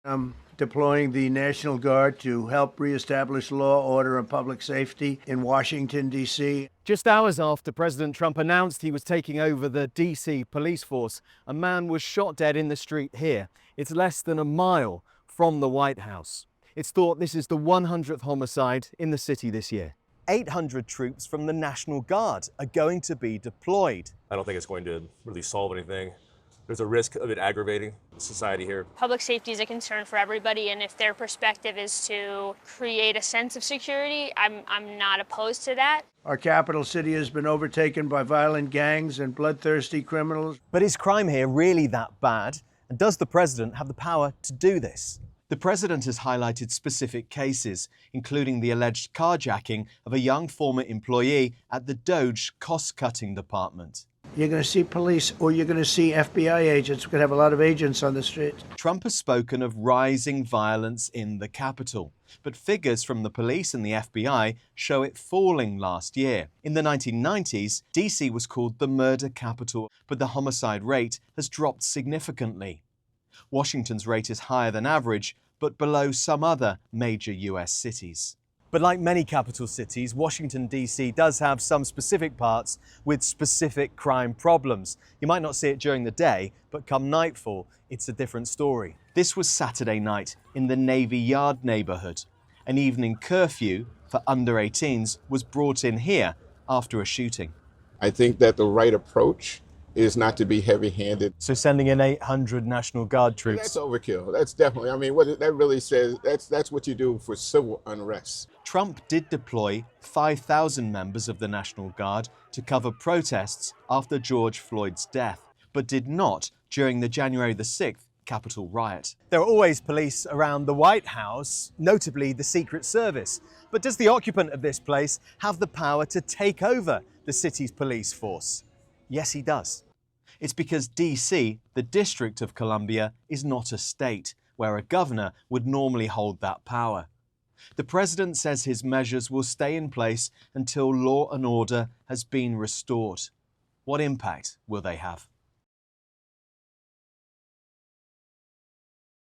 I'm deploying the National Guard to help reestablish law, order, and public safety in Washington, D.C. Just hours after President Trump announced he was taking over the D.C. police force, a man was shot dead in the street here. It's less than a mile from the White House. It's thought this is the 100th homicide in the city this year. 800 troops from the National Guard are going to be deployed. I don't think it's going to really solve anything. There's a risk of it aggravating society here. Public safety is a concern for everybody, and if their perspective is to create a sense of security, I'm not opposed to that. Our capital city has been overtaken by violent gangs and bloodthirsty criminals. But is crime here really that bad? And does the president have the power to do this? The president has highlighted specific cases, including the alleged carjacking of a young former employee at the DOJ cost-cutting department. You're going to see police or you're going to see FBI agents. We're going to have a lot of agents on the streets. Trump has spoken of rising violence in the Capitol, but figures from the police and the FBI show it falling last year. In the 1990s, DC was called the murder capital, but the homicide rate has dropped significantly. Washington's rate is higher than average, but below some other major US cities. But like many capital cities, Washington, D.C. does have some specific parts with specific crime problems. You might not see it during the day, but come nightfall, it's a different story. This was Saturday night in the Navy Yard neighborhood. An evening curfew for under 18s was brought in here after a shooting. I think that the right approach is not to be heavy-handed. So sending in 800 National Guard troops. That's overkill. That's definitely, I mean, what that really says, that's what you do for civil unrest. Trump did deploy 5,000 members of the National Guard to cover protests after George Floyd's death, but did not during the January the 6th Capitol riot. There are always police around the White House, notably the Secret Service. But does the occupant of this place have the power to take over the city's police force? Yes, he does. It's because DC, the District of Columbia, is not a state, where a governor would normally hold that power. The president says his measures will stay in place until law and order has been restored. What impact will they have?